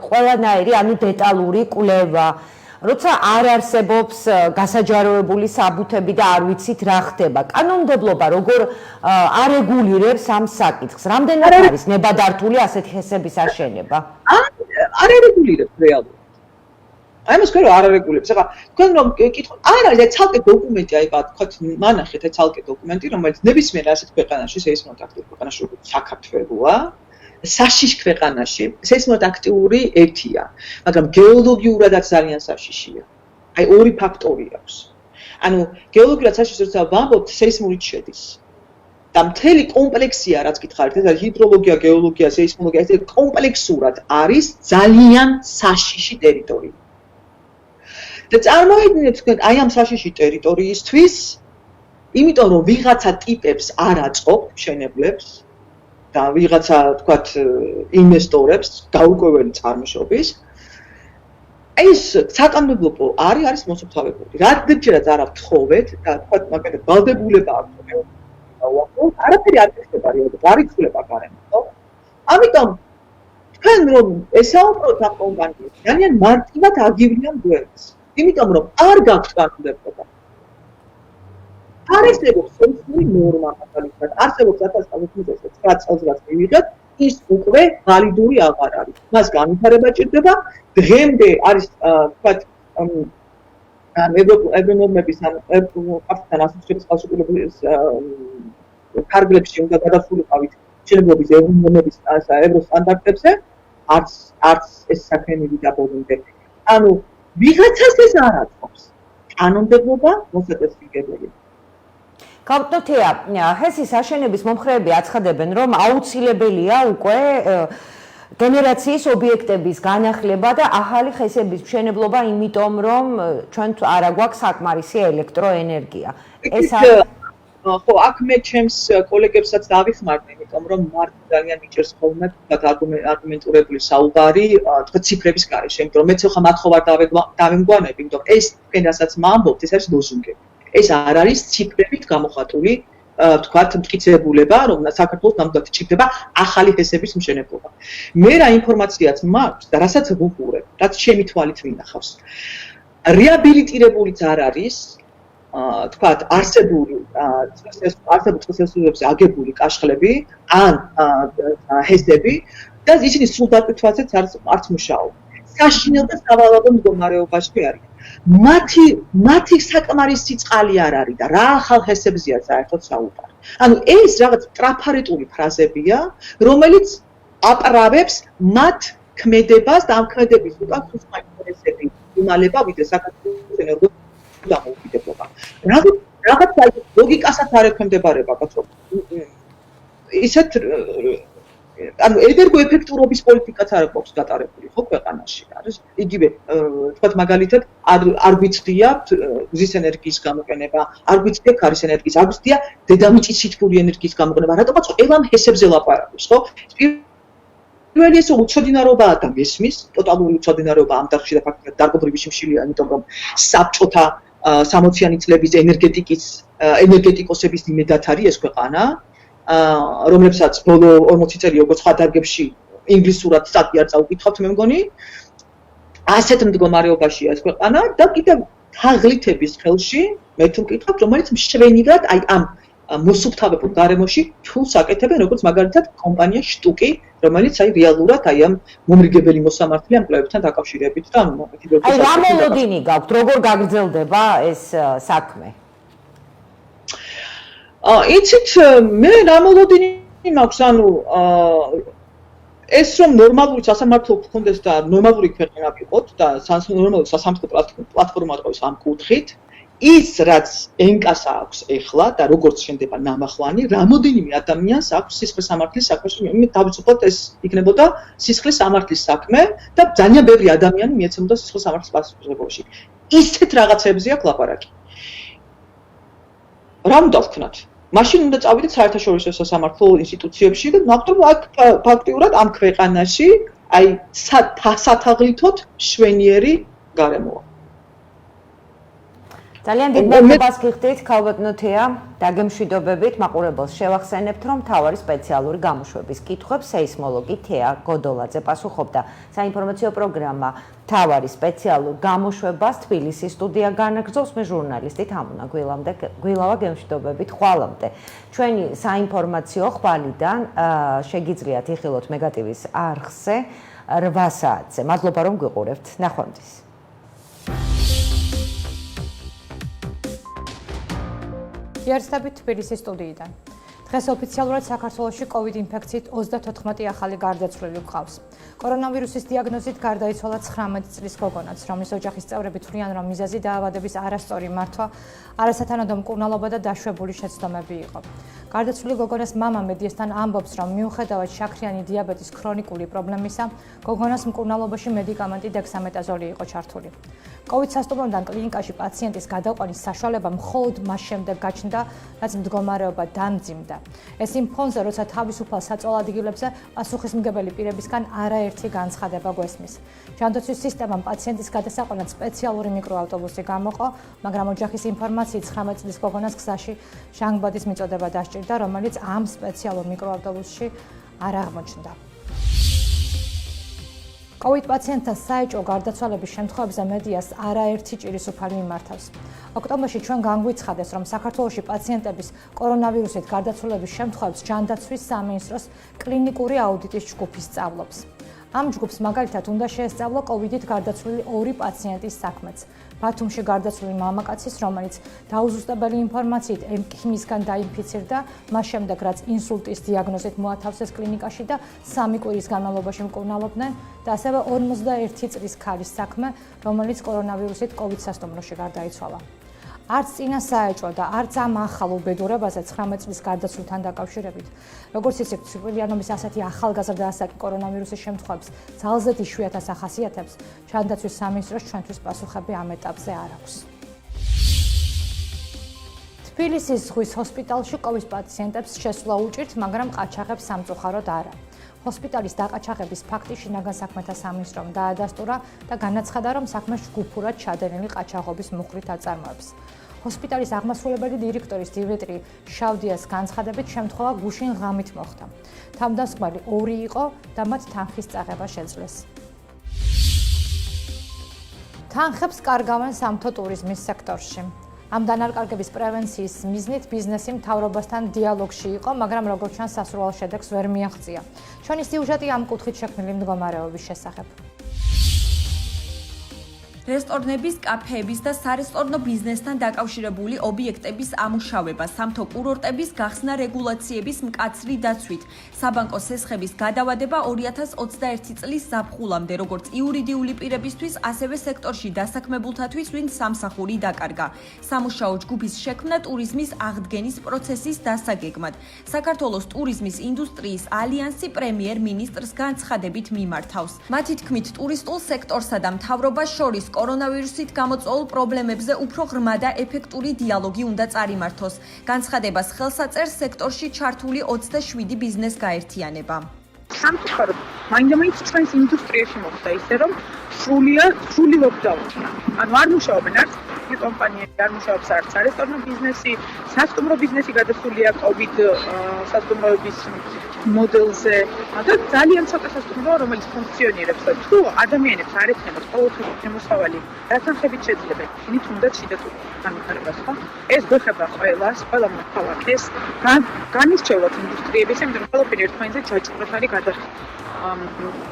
ყველანაირი, ანუ დეტალური კვლევა, როცა არ არსებობს გასაჯაროებული საბუთები და არ ვიცით რა ხდება. კანონმდებლობა როგორ არეგულირებს ამ საკითხს? რამდენად არის ნებადართული ასეთი ხესების აშენება? არ არეგულირებს რეალურად. აი მას ხო არ არეგულირებს. ახლა თქვენ რომ კითხოთ, არ არის ეს ცალკე დოკუმენტი, აი ვთქვათ, მანახეთ ეს ცალკე დოკუმენტი, რომელიც ნებისმიერ ასეთ ქვეყანაში, სეისმურად აქტიურ ქვეყანაში, როგორც საქართველოა, საშიშ ქვეყანაში, სეისმურად აქტიური ერთია, მაგრამ გეოლოგიურადაც ძალიან საშიშია. აი ორი ფაქტორი აქვს. ანუ გეოლოგიურად საშიშს როცა ვამბობთ, სეისმურით შედის. და მთელი კომპლექსია, რაც გითხარით, ეს არის ჰიდროლოგია, გეოლოგია, სეისმოლოგია, ეს კომპლექსურად არის ძალიან საშიში ტერიტორია. და წარმოიდგინეთ თქვენ აი ამ საშიში ტერიტორიისთვის, იმიტომ რომ ვიღაცა ტიპებს არ აწყობ მშენებლებს და ვიღაცა თქვათ ინვესტორებს გაურკვეველი წარმოშობის, ეს საკანონმდებლო არის მოსუფთავებული. რადგანაც არ ვთხოვეთ და თქვათ მაგალითად ვალდებულება აქვს, არაფერი არ ხდება რეალურად, არ იცვლება გარემო. ამიტომ თქვენ რომ ესაუბროთ ამ კომპანიებს, ძალიან მარტივად აგივლიან გვერდს. იმიტომ რომ არ გაქვთ კანონმდებლობა. არსებობს სოციალური ნორმა მაგალითად, არსებობს 1999 წელს რაც მივიღეთ, ის უკვე ვალიდური აღარ არის. მას განვითარება ჭირდება. დღემდე არის თქვათ ევრონორმების ან კაპიტალთან ასოცირების ხელშეკრულების ფარგლებში უნდა გადასულიყავით მშენებლობის ევრონორმების ევროსტანდარტებზე, არც ეს საქმე მივიდა ბოლომდე. ანუ ვიღაცას ეს არ აწყობს. კანონმდებლობა მოსაწესრიგებელი. კაპიტანია, ჰესის აშენების მომხრეები აცხადებენ, რომ აუცილებელია უკვე გენერაციის ობიექტების განახლება და ახალი ხესების მშენებლობა, იმიტომ რომ ჩვენ არ აგვაქვს საკმარისი ელექტროენერგია. ეს ხო, აქ მე ჩემს კოლეგებსაც დავიხმართ, იმიტომ რომ მარტო ძალიან მიჭერს ხოლმე თქვათ არგუმენტირებული საუბარი, თქვათ ციფრების გარეშე, იმიტომ რომ მეც ხომ მათხოვ არ დავემგვანებ, იმიტომ რომ ეს თქვენ რასაც მაამბობთ, ეს არის ლოზუნგები. ეს არ არის ციფრებით გამოხატული, თქვათ, მტკიცებულება, რომ საქართველოს ნამდვილად ჭირდება ახალი ჰესების მშენებლობა. მე რა ინფორმაციაც მაქვს და რასაც ვუყურებ, რაც ჩემი თვალით მინახავს. რეაბილიტირებულიც არ არის, თქვათ, არსებული წესრიგებზე აგებული კაშხლები ან ჰესები და ისინი სულ დაკითხვაზეც არც მუშაობ. საშინელ და სავალალო მდგომარეობაში არის. მათი საკმარისი წყალი არ არის და რა ახალ ჰესებზეა საერთოდ საუბარი. ანუ ეს რაღაც ტრაფარეტული ფრაზებია, რომელიც აპრავებს მათ ქმედებას და ამ ქმედების უკან სხვა ინტერესები იმალება, ვიდრე საქართველოს ენერგოს დამოუკიდებლობა. რაღაც ლოგიკასაც არ ექვემდებარება, კაცო. ისეთ ანუ ენერგოეფექტურობის პოლიტიკაც არ აქვს გატარებული ხო ქვეყანაში. არის იგივე თქვათ მაგალითად არ გვიწდია გზის ენერგიის გამოყენება, არ გვიწდია ქარის ენერგიის, არ გვიწდია დედამიწის სითბური ენერგიის გამოყენება. რატომაც ყველა ჰესებზე ლაპარაკობს, ხო? პირველი ეს უცოდინარობაა და მესმის, ტოტალური უცოდინარობა ამ დარგში და ფაქტობრივად დარგობრივი შიმშილია, იმიტომ რომ საბჭოთა 60-იანი წლების ენერგეტიკოსების იმედად არის ეს ქვეყანა. რომლებსაც ბოლო 40 წელი როგორც სხვა დარგებში ინგლისურად სტატი არ წაუკითხავთ მე მგონი ასეთ მდგომარეობაშია ეს ქვეყანა და კიდევ თაღლითების ხელში მე თუ მკითხავთ რომელიც მშვენივრად აი ამ მოსუფთავებულ გარემოში თულს აკეთებენ, როგორც მაგალითად კომპანია შტუკი, რომელიც რეალურად ამ მომრიგებელი მოსამართლე ამ კვლევებთან დაკავშირებით და რა მოლოდინი გაქვთ, როგორ გაგრძელდება ეს საქმე? იცით, მე რა მოლოდინი მაქვს, ანუ ეს რომ ნორმალური სასამართლო გქონდეს და ნორმალური ქვეყანა ვიყოთ და ნორმალური სასამართლო პლატფორმა იყოს ამ კუთხით, ის რაც ენკას აქვს ეხლა და როგორც შენდება ნამახვანი, რამოდენიმე ადამიანს აქვს სისხლის სამართლის საქმეში, მე თავისუფლად ეს იქნებოდა სისხლის სამართლის საქმე და ძალიან ბევრი ადამიანი მიეცემოდა სისხლის სამართლის პასუხისმგებლობაში. ისეთ რაღაცებზე აქვს ლაპარაკი. რა უნდა ვქნათ? მაშინ უნდა წავიდეთ საერთაშორისო სასამართლო ინსტიტუციებში და ნახოთ, რომ აქ ფაქტიურად ამ ქვეყანაში აი სათაღლითოდ შვენიერი გარემოა. ძალიან დიდ მადლობას გიხდით, ქალბატონო თეა, დაგემშვიდობებით, მაყურებელს შევახსენებთ, რომ მთავარი სპეციალური გამოშვების კითხვებს სეისმოლოგი თეა გოდოლაძე პასუხობდა. საინფორმაციო პროგრამა მთავარი სპეციალურ გამოშვებას თბილისის სტუდია განაგრძობს, მე ჟურნალისტი თამუნა გვილავა გემშვიდობებით ხვალამდე. ჩვენი საინფორმაციო ხვალიდან შეგიძლიათ იხილოთ მეგატივის არხზე 8 საათზე. მადლობა რომ გვიყურებთ. ნახვამდის. იარსდებით თბილისის სტუდიიდან. დღეს ოფიციალურად საქართველოში COVID ინფექციით 34 ახალი გარდაცვლილი გვყავს. კორონავირუსის დიაგნოზით გარდაიცვალა 19 წლის გოგონაც, რომლის ოჯახის წევრები თვლიან, რომ მიზეზი დაავადების არასწორი მართვა, არასათანადო მკურნალობა და დაშვებული შეცდომები იყო. გარდაცვლილი გოგონას მამა მედიასთან ამბობს, რომ მიუხედავად შაქრიანი დიაბეტის ქრონიკული პრობლემისა, გოგონას მკურნალობაში მედიკამენტი დექსამეტაზოლი იყო ჩართული. COVID სასტუმროდან კლინიკაში პაციენტის გადაყვანის საშუალება მხოლოდ მას შემდეგ გაჩნდა, რაც მდგომარეობა დამძიმდა. ეს იმ ფონზე, როცა თავისუფალ საწვავ ადგილებზე პასუხისმგებელი პირებისგან არაერთი განცხადება გვესმის. ჯანდაცვის სისტემამ პაციენტის გადასაყვანად სპეციალური მიკროავტობუსი გამოყო, მაგრამ ოჯახის ინფორმაციით 19 წლის გოგონას გზაში ჟანგბადის მიწოდება დასჭირდა, რომელიც ამ სპეციალურ მიკროავტობუსში არ აღმოჩნდა. COVID პაციენტთა საეჭვო გარდაცვალების შემთხვევებზე მედიას არაერთი ჭირისუფალი მიმართავს. ოქტომბერში ჩვენ განგვიცხადეს, რომ საქართველოში პაციენტების კორონავირუსით გარდაცვალების შემთხვევებს ჯანდაცვის სამინისტროს კლინიკური აუდიტის ჯგუფი სწავლობს. ამ ჯგუფს მაგალითად უნდა შეესწავლა COVID-ით გარდაცვლილი 2 პაციენტის საქმეც. ბათუმში გარდაცვლილი მამაკაცის, რომელიც დაუზუსტებელი ინფორმაციით ექიმისგან დაინფიცირდა, მას შემდეგ რაც ინსულტის დიაგნოზით მოათავსეს კლინიკაში და 3 კვირის განმავლობაში მკურნალობდნენ და ასევე 51 წლის ქალის საქმე, რომელიც კორონავირუსით COVID სასტუმროში გარდაიცვალა. არც წინა საეჭვო და არც ამ ახალ უბედურებაზე 19 წლის გარდაცვლილთან დაკავშირებით, როგორც ისეთ სიკვდილიანობის ასეთი ახალგაზრდა ასაკი კორონავირუსის შემთხვევებს ძალზედ იშვიათას ახასიათებს, ჯანდაცვის სამინისტროს ჩვენთვის პასუხები ამ ეტაპზე არ აქვს. თბილისის ზღვის ჰოსპიტალში COVID პაციენტებს შესვლა უჭირთ, მაგრამ ყაჩაღებს სამწუხაროდ არა. ჰოსპიტალის დაყაჩაღების ფაქტი შინაგან საქმეთა სამინისტრომ დაადასტურა და განაცხადა, რომ საქმე ჯგუფურად ჩადენილი ყაჩაღობის მუხლით აწარმოებს. ჰოსპიტალის აღმასრულებელი დირექტორის დიმიტრი შავდიას განცხადებით, შემთხვევა გუშინ ღამით მოხდა. თავდამსხმელი 2 იყო და მათ თანხის წაღება შეძლეს. თანხებს კარგავენ სამთო ტურიზმის სექტორში. ამ დანარკარგების პრევენციის მიზნით ბიზნესი მთავრობასთან დიალოგში იყო, მაგრამ როგორც ჩანს, სასურველ შედეგს ვერ მიაღწია. ჩვენი სიუჟეტი ამ კუთხით შექმნილი მდგომარეობის შესახებ. რესტორნების, კაფეების და სარესტორნო ბიზნესთან დაკავშირებული ობიექტების ამუშავება, სამთო კურორტების გახსნა რეგულაციების მკაცრი დაცვით, საბანკო სესხების გადავადება 2021 წლის ზაფხულამდე, როგორც იურიდიული პირებისთვის, ასევე სექტორში დასაქმებულთათვის, ვინც სამსახური დაკარგა. სამუშაო ჯგუფის შექმნა ტურიზმის აღდგენის პროცესის დასაგეგმად. საქართველოს ტურიზმის ინდუსტრიის ალიანსი პრემიერ-მინისტრს განცხადებით მიმართავს. მათი თქმით, ტურისტულ სექტორსა და მთავრობას შორის კორონავირუსით გამოწვეულ პრობლემებზე უფრო ღრმა და ეფექტური დიალოგი უნდა წარიმართოს. განცხადებას ხელს აწერს სექტორში ჩართული 27 ბიზნეს გაერთიანება. სამწუხაროდ, მაინდა-მაინც ჩვენს ინდუსტრიაში მოხდა ისე, რომ სრული ლოკდაუნი. ანუ არ მუშაობენ არც მსხვილი კომპანიები არ მუშაობს არც არესტორნო ბიზნესი, სასტუმრო ბიზნესი გადასულია COVID სასტუმროების მოდელზე და ძალიან ცოტა სასტუმროა, რომელიც ფუნქციონირებს და თუ ადამიანებს არ ექნებათ ყოველთვის შემოსავალი, რაცანხებით შეძლებენ, ისინი თუნდაც შიდატული განვითარებას, ხო? ეს გვეხება ყველას, ყველა მოქალაქეს, განისჩევლად ინდუსტრიების, იმიტომ რომ ყველაფერი ერთმანეთზე ჯაჭვურად არის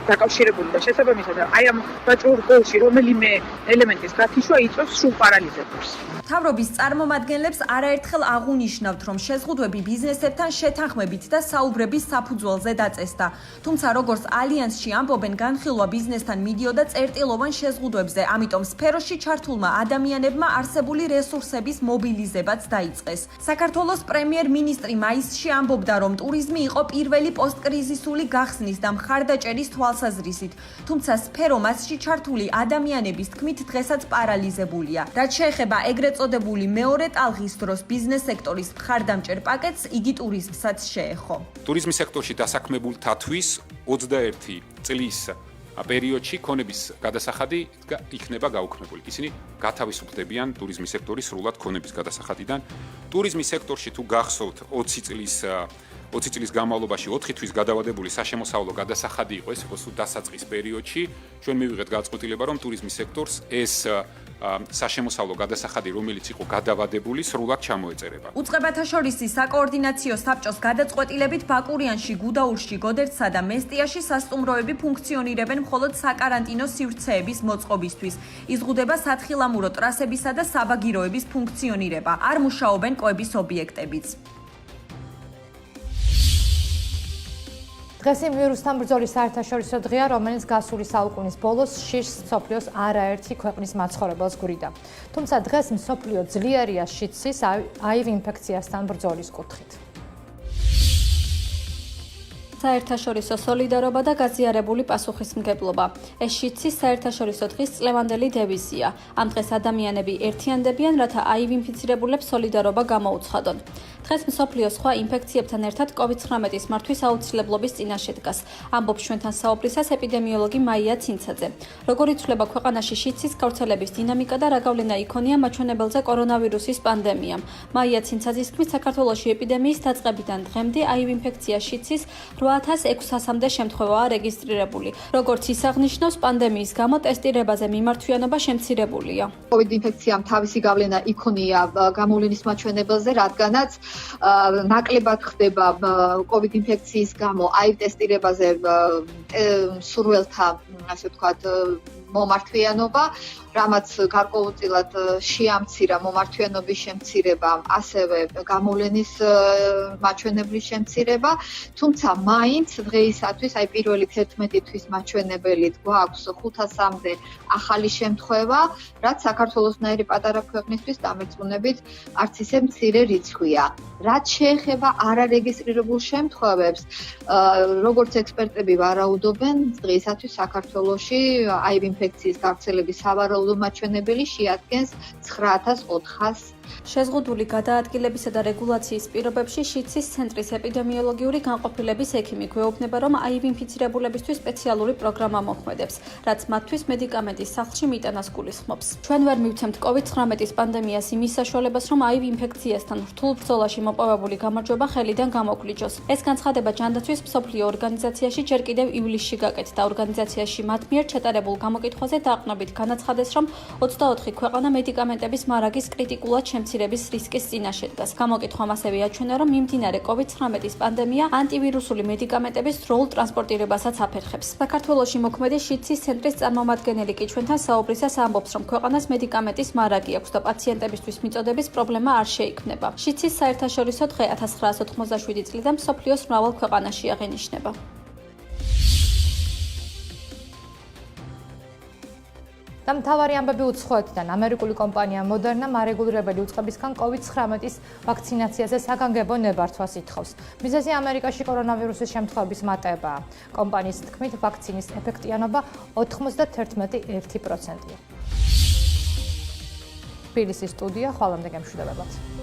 დაკავშირებული და შესაბამისად აი ამ ვაჭრულ გოლში რომელიმე ელემენტის გათიშვა იწვევს სრულ პარალიზებას. მთავრობის წარმომადგენლებს არაერთხელ აღუნიშნავთ, რომ შეზღუდვები ბიზნესებთან შეთანხმებით და საუბრების საფუძველზე დაწესდა. თუმცა როგორც ალიანსში ამბობენ, განხილვა ბიზნესთან მიდიოდა წერტილოვან შეზღუდვებზე, ამიტომ სფეროში ჩართულმა ადამიანებმა არსებული რესურსების მობილიზებაც დაიწყეს. საქართველოს პრემიერ-მინისტრი მაისში ამბობდა, რომ ტურიზმი იყო პირველი პოსტკრიზისული გახსნის და მხარდაჭერის თვალსაზრისით, თუმცა სფერო მასში ჩართული ადამიანების თქმით დღესაც პარალიზებულია. რაც შეეხება ეგრეთ წოდებული მეორე ტალღის დროს ბიზნეს სექტორის მხარდამჭერ პაკეტს, იგი ტურიზმსაც შეეხო. ტურიზმის სექტორში დასაქმებულთათვის 21 წლის პერიოდში ქონების გადასახადი იქნება გაუქმებული. ისინი გათავისუფლდებიან ტურიზმის სექტორის სრულად ქონების გადასახადიდან. ტურიზმის სექტორში თუ გახსოვთ 20 წლის განმავლობაში 4 თვის გადავადებული საშემოსავლო გადასახადი იყო, ეს იყო სულ დასაწყის პერიოდში. ჩვენ მივიღეთ გადაწყვეტილება, რომ ტურიზმის სექტორს ეს საშემოსავლო გადასახადი, რომელიც იყო გადავადებული, სრულად ჩამოეწერება. უწყებათა შორისი საკოორდინაციო საბჭოს გადაწყვეტილებით ბაკურიანში, გუდაურში, გოდერძსა და მესტიაში სასტუმროები ფუნქციონირებენ მხოლოდ საკარანტინო სივრცეების მოწყობისთვის. იზღუდება სათხილამურო ტრასებისა და საბაგიროების ფუნქციონირება. არ მუშაობენ კვების ობიექტებიც. დღეს ვირუსთან ბრძოლის საერთაშორისო დღეა, რომელიც გასული საუკუნის ბოლოს შიშს მსოფლიოს არაერთი ქვეყნის მაცხოვრებელს გვირდა. თუმცა დღეს მსოფლიო ძლიერია შიდსის HIV ინფექციასთან ბრძოლის კუთხით. საერთაშორისო სოლიდარობა და გაზიარებული პასუხისმგებლობა. ეს შიდსის საერთაშორისო დღის წლევანდელი დევიზია. ამ დღეს ადამიანები ერთიანდებიან, რათა HIV ინფიცირებულებს სოლიდარობა გამოუცხადონ. დღეს მსოფლიო სხვა ინფექციებთან ერთად COVID-19-ის მართვის აუცილებლობის წინაშე დგას. ამბობს ჩვენთან საუბრისას ეპიდემიოლოგი მაია ცინცაძე. როგორ იცვლება ქვეყანაში შიდსის გავრცელების დინამიკა და რა გავლენა იქონია მაჩვენებელზე კორონავირუსის პანდემიამ. მაია ცინცაძის თქმით, საქართველოში ეპიდემიის დაწყებიდან დღემდე HIV ინფექცია შიდსის 8600-მდე შემთხვევაა რეგისტრირებული. როგორც ის აღნიშნავს, პანდემიის გამო ტესტირებაზე მიმართვიანობა შემცირებულია. COVID ინფექციამ თავისი გავლენა იქონია გამოვლენის მაჩვენებელზე, რადგანაც ნაკლებად ხდება COVID ინფექციის გამო HIV ტესტირებაზე მსურველთა, ასე ვთქვათ, მომართვიანობა, რამაც გარკვეულწილად შეამცირა მომართვიანობის შემცირება, ასევე გამოვლენის მაჩვენებლის შემცირება, თუმცა მაინც დღეისათვის, აი პირველი 11 თვის მაჩვენებელით გვაქვს 500-მდე ახალი შემთხვევა, რაც საქართველოსნაირი პატარა ქვეყნისთვის დამერწმუნებით არც ისე მცირე რიცხვია. რაც შეეხება არარეგისტრირებულ შემთხვევებს, როგორც ექსპერტები ვარაუდობენ, დღეისათვის საქართველოში HIV ინფექციის გავრცელების სავარაუდო მაჩვენებელი შეადგენს 9400. შეზღუდული გადაადგილებისა და რეგულაციის პირობებში შიდსის ცენტრის ეპიდემიოლოგიური განყოფილების ექიმი გვეუბნება, რომ HIV ინფიცირებულებისთვის სპეციალური პროგრამა მოქმედებს, რაც მათთვის მედიკამენტის სახლში მიტანას გულისხმობს. ჩვენ ვერ მივცემთ COVID-19-ის პანდემიას იმის საშუალებას, რომ HIV ინფექციასთან რთულ ბრძოლაში მოპოვებული გამარჯვება ხელიდან გამოგვლიჯოს. ეს განცხადება ჯანდაცვის მსოფლიო ორგანიზაციაში ჯერ კიდევ ივლისში გაკეთდა. ორგანიზაციაში მათ მიერ ჩატარებულ გამოკითხვაზე დაყრდნობით განაცხადეს, რომ 24 ქვეყანა მედიკამენტების მარაგის კრიტიკულად შემცირების რისკის წინაშე დგას. გამოკითხვამ ასევე აჩვენა, რომ მიმდინარე COVID-19-ის პანდემია ანტივირუსული მედიკამენტების დროულ ტრანსპორტირებასაც აფერხებს. საქართველოში მოქმედი შიდსის ცენტრის წარმომადგენელი კი ჩვენთან საუბრისას ამბობს, რომ ქვეყანას მედიკამენტის მარაგი აქვს და პაციენტებისთვის მიწოდების პრობლემა არ შეიქმნება. შიდსის საერთაშორისო დღე 1987 წლიდან მსოფლიოს მრავალ ქვეყანაში აღინიშნება. და მთავარი ამბები უცხოეთიდან. ამერიკული კომპანია Moderna მარეგულირებელი უწყებისგან COVID-19-ის ვაქცინაციაზე საგანგებო ნებართვას ითხოვს. მიზეზი ამერიკაში კორონავირუსის შემთხვევების მატებაა. კომპანიის თქმით, ვაქცინის ეფექტიანობა 91%-ია. თბილისის სტუდია, ხვალამდე გემშვიდობებად.